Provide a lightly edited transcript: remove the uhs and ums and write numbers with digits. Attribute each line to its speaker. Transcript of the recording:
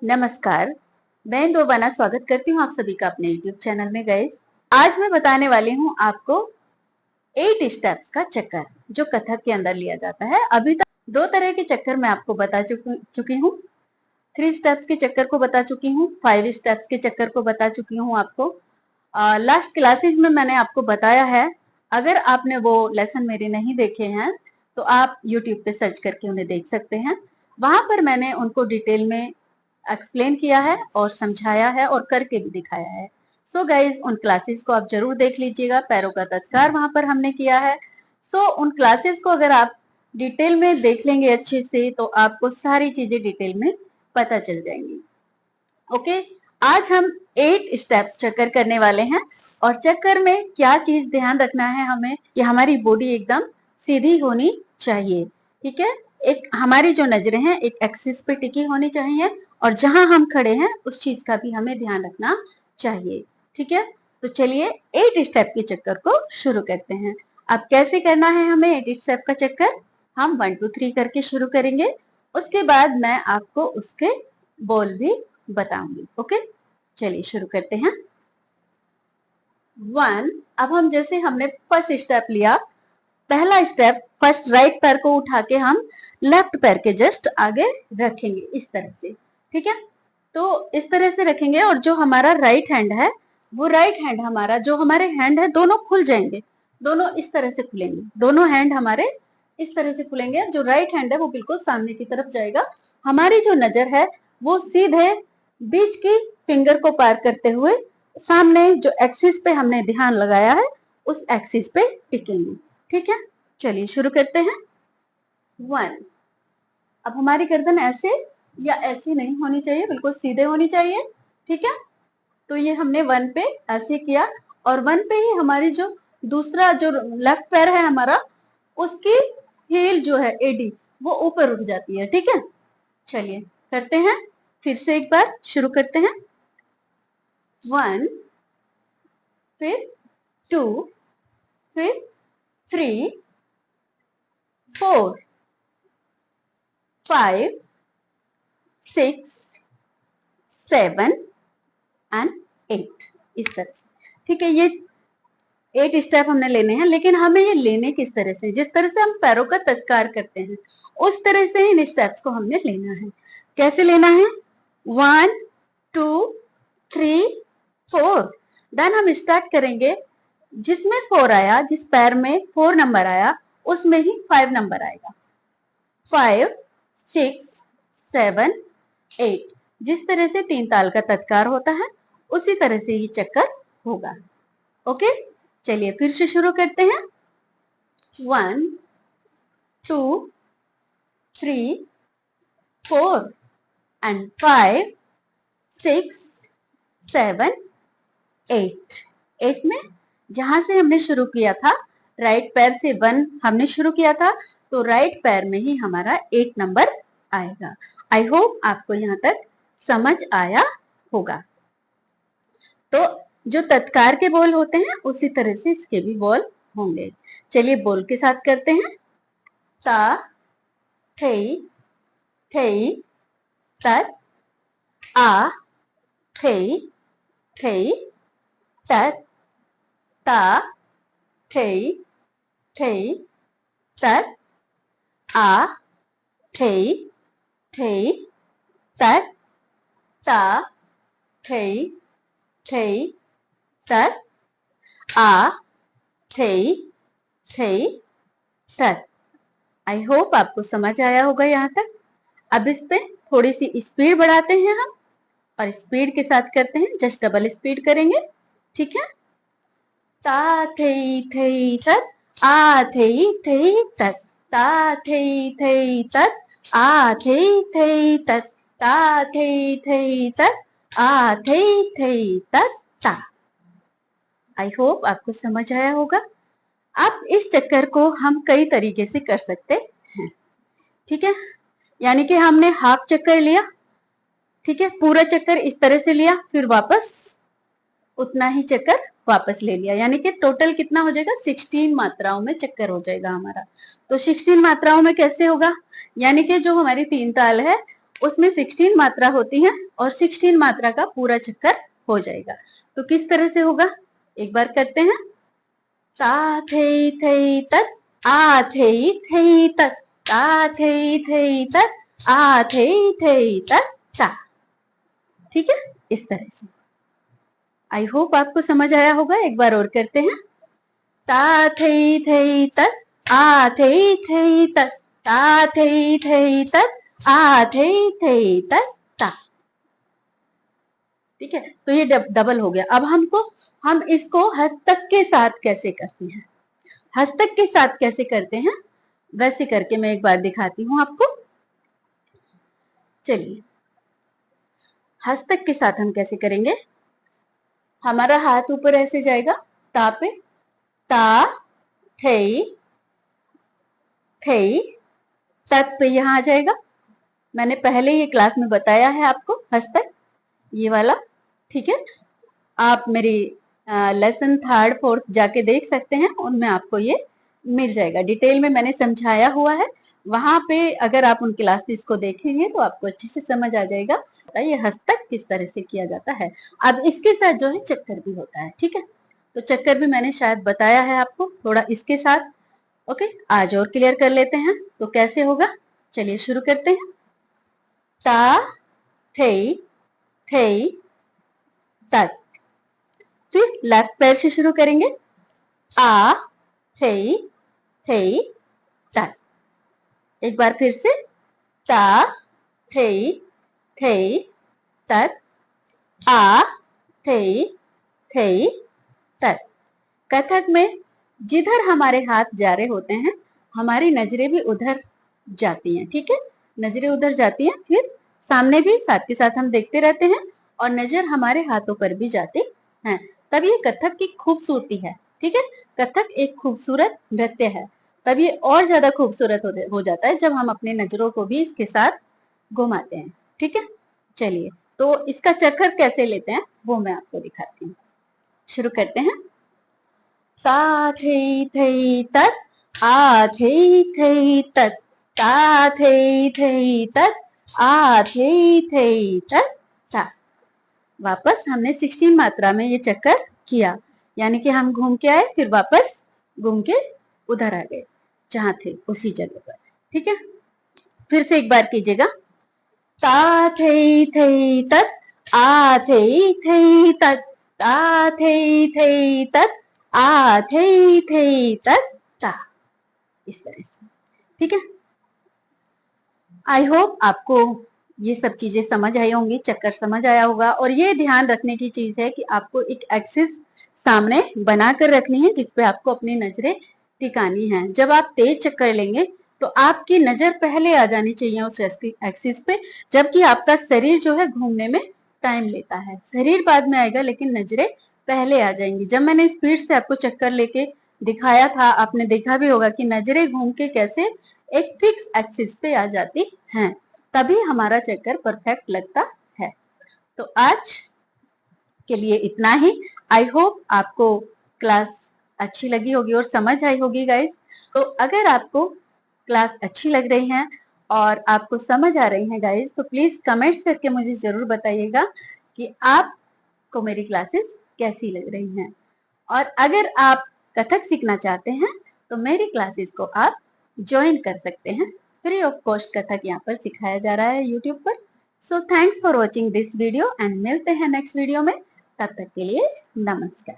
Speaker 1: नमस्कार, मैं दोबारा स्वागत करती हूँ आप सभी का अपने YouTube चैनल में। गाइस, आज मैं बताने वाली हूँ आपको 8 स्टेप्स का चक्कर जो कथक के अंदर लिया जाता है। अभी तक 2 तरह के चक्कर मैं आपको बता चुकी हूँ। 3 स्टेप्स के चक्कर को बता चुकी हूँ, 5 स्टेप्स के चक्कर को बता चुकी हूँ आपको। लास्ट क्लासेस में मैंने आपको बताया है। अगर आपने वो लेसन मेरे नहीं देखे हैं तो आप YouTube पे सर्च करके उन्हें देख सकते हैं। वहां पर मैंने उनको डिटेल में एक्सप्लेन किया है और समझाया है और करके भी दिखाया है। सो गाइज, उन क्लासेस को आप जरूर देख लीजिएगा। पैरों का तत्कार वहां पर हमने किया है। सो उन क्लासेस को अगर आप डिटेल में देख लेंगे अच्छे से तो आपको सारी चीजें डिटेल में पता चल जाएंगी। ओके, आज हम 8 स्टेप्स चक्कर करने वाले हैं और चक्कर में क्या चीज ध्यान रखना है हमें कि हमारी बॉडी एकदम सीधी होनी चाहिए। ठीक है, एक हमारी जो नजरें हैं एक एक्सिस पे टिकी होनी चाहिए और जहां हम खड़े हैं उस चीज का भी हमें ध्यान रखना चाहिए। ठीक है, तो चलिए 8 स्टेप के चक्कर को शुरू करते हैं। अब कैसे करना है हमें 8 स्टेप का चक्कर? हम 1 2 3 करके शुरू करेंगे, उसके बाद मैं आपको उसके बोल भी बताऊंगी। ओके, चलिए शुरू करते हैं। 1, अब हम जैसे हमने फर्स्ट स्टेप लिया, पहला स्टेप, फर्स्ट राइट पैर को उठा के हम लेफ्ट पैर के जस्ट आगे रखेंगे इस तरह से। ठीक है, तो इस तरह से रखेंगे और जो हमारा राइट हैंड है वो राइट हैंड हमारा जो हमारे हैंड है दोनों खुल जाएंगे, दोनों इस तरह से खुलेंगे, दोनों हैंड हमारे इस तरह से खुलेंगे। जो राइट हैंड है वो बिल्कुल सामने की तरफ जाएगा। हमारी जो नजर है वो सीधे बीच की फिंगर को पार करते हुए सामने जो एक्सिस पे हमने ध्यान लगाया है उस एक्सिस पे टिकेंगे। ठीक है, चलिए शुरू करते हैं। 1, अब हमारी गर्दन ऐसे या ऐसी नहीं होनी चाहिए, बिल्कुल सीधे होनी चाहिए। ठीक है, तो ये हमने 1 पे ऐसे किया और 1 पे ही हमारी जो दूसरा जो लेफ्ट पैर है हमारा उसकी हील जो है एडी वो ऊपर उठ जाती है। ठीक है, चलिए करते हैं, फिर से एक बार शुरू करते हैं। 1, फिर 2, फिर 3, 4, 5, 6, 7 एंड 8, इस तरह से। ठीक है, ये 8 स्टेप हमने लेने हैं, लेकिन हमें ये लेने किस तरह से? जिस तरह से हम पैरों का तत्कार करते हैं उस तरह से इन स्टेप्स को हमने लेना है। कैसे लेना है? 1 2 3 4, देन हम स्टार्ट करेंगे। जिसमें 4 आया, जिस पैर में 4 नंबर आया उसमें ही 5 नंबर आएगा। 5 6 7 8, जिस तरह से 3 ताल का तत्कार होता है उसी तरह से ही चक्कर होगा। ओके, चलिए फिर से शुरू करते हैं। 1 2 3 4 एंड 5 6 7 8। 8 में जहां से हमने शुरू किया था, राइट पैर से 1 हमने शुरू किया था, तो राइट पैर में ही हमारा 8 नंबर आएगा। आई होप आपको यहाँ तक समझ आया होगा। तो जो तत्कार के बोल होते हैं उसी तरह से इसके भी बोल होंगे। चलिए बोल के साथ करते हैं। ता थई थई तत, आ थई थई तत, ता थई थई तत, आ थई थई तत, ता थई थई तत, आ थई थई तत। आई होप आपको समझ आया होगा यहाँ तक। अब इस पे थोड़ी सी स्पीड बढ़ाते हैं हम और स्पीड के साथ करते हैं, जस्ट डबल स्पीड करेंगे। ठीक है, ता थई थई तत, आ थई थई तत, ता थई थई तत, आ थई थई तत, ता थई थई तत, आ थई थई तत, ता। आई होप आपको समझ आया होगा। अब इस चक्कर को हम कई तरीके से कर सकते हैं। ठीक है, यानी कि हमने हाफ चक्कर लिया, ठीक है, पूरा चक्कर इस तरह से लिया, फिर वापस उतना ही चक्कर वापस ले लिया, यानी कि टोटल कितना हो जाएगा? 16 मात्राओं में चक्कर हो जाएगा हमारा। तो 16 मात्राओं में कैसे होगा? यानी कि जो हमारी 3 ताल है उसमें 16 मात्रा होती है और 16 मात्रा का पूरा चक्कर हो जाएगा। तो किस तरह से होगा, एक बार करते हैं। ता थे तत आ थे तत ता थे तत आ थे तत ता। ठीक है, इस तरह से। आई होप आपको समझ आया होगा। एक बार और करते हैं। ता थे तत आ थे तत ता थे तत आ थे तत ता। ठीक है, तो ये डबल हो गया। अब हम इसको हस्तक के साथ कैसे करते हैं, हस्तक के साथ कैसे करते हैं वैसे करके मैं एक बार दिखाती हूं आपको। चलिए, हस्तक के साथ हम कैसे करेंगे। हमारा हाथ ऊपर ऐसे जाएगा ता पे, ता थे तत पे यहां आ जाएगा। मैंने पहले ये क्लास में बताया है आपको हस्तक, ये वाला। ठीक है, आप मेरी लेसन 3rd 4th जाके देख सकते हैं, उनमें आपको ये मिल जाएगा। डिटेल में मैंने समझाया हुआ है वहां पे। अगर आप उन क्लासेस को देखेंगे तो आपको अच्छे से समझ आ जाएगा ये हस्तक किस तरह से किया जाता है। अब इसके साथ जो है चक्कर भी होता है। ठीक है, तो चक्कर भी मैंने शायद बताया है आपको थोड़ा इसके साथ। ओके, आज और क्लियर कर लेते हैं तो कैसे होगा। चलिए शुरू करते हैं। ता थे तत। फिर लेफ्ट पैर से शुरू करेंगे। आ थे तत। एक बार फिर से। ता थे तत आ थे तत। कथक में जिधर हमारे हाथ जा रहे होते हैं हमारी नजरें भी उधर जाती हैं। ठीक है, नजरें उधर जाती हैं, फिर सामने भी साथ के साथ हम देखते रहते हैं और नजर हमारे हाथों पर भी जाती है। तब ये कथक की खूबसूरती है। ठीक है, कथक एक खूबसूरत नृत्य है। तब ये और ज्यादा खूबसूरत हो जाता है जब हम अपने नजरों को भी इसके साथ घुमाते हैं। ठीक है, चलिए, तो इसका चक्कर कैसे लेते हैं वो मैं आपको दिखाती हूँ। शुरू करते हैं। ता थे तत आ थे तत ता थे तत आ थे तत ता। वापस हमने 16 मात्रा में ये चक्कर किया, यानी कि हम घूम के आए फिर वापस घूम के उधर आ गए जहां थे उसी जगह पर। ठीक है, फिर से एक बार कीजिएगा। ता थे तत आ थे तत ता थे तत आ थे तत ता। इस तरह से। ठीक है, आई होप आपको ये सब चीजें समझ आई होंगी, चक्कर समझ आया होगा। और ये ध्यान रखने की चीज है कि आपको एक एक्सिस सामने बनाकर रखनी है जिसपे आपको अपनी नजरें टिकानी है। जब आप तेज चक्कर लेंगे तो आपकी नजर पहले आ जानी चाहिए उस एक्सिस पे, जबकि आपका शरीर जो है घूमने में टाइम लेता है। शरीर बाद में आएगा लेकिन नजरें पहले आ जाएंगी। जब मैंने स्पीड से आपको चक्कर लेके दिखाया था, आपने देखा भी होगा कि नजरें घूम के कैसे एक फिक्स एक्सिस पे आ जाती हैं, तभी हमारा चक्कर परफेक्ट लगता है। तो आज के लिए इतना ही। आई होप आपको क्लास अच्छी लगी होगी और समझ आई होगी गाइस। तो अगर आपको क्लास अच्छी लग रही है और आपको समझ आ रही है गाइस, तो प्लीज कमेंट्स करके मुझे जरूर बताइएगा कि आपको मेरी क्लासेस कैसी लग रही हैं। और अगर आप कथक सीखना चाहते हैं तो मेरी क्लासेस को आप ज्वाइन कर सकते हैं। फ्री ऑफ कॉस्ट कथक यहाँ पर सिखाया जा रहा है यूट्यूब पर। So thanks for watching this video and मिलते हैं नेक्स्ट वीडियो में। तब तक के लिए नमस्कार।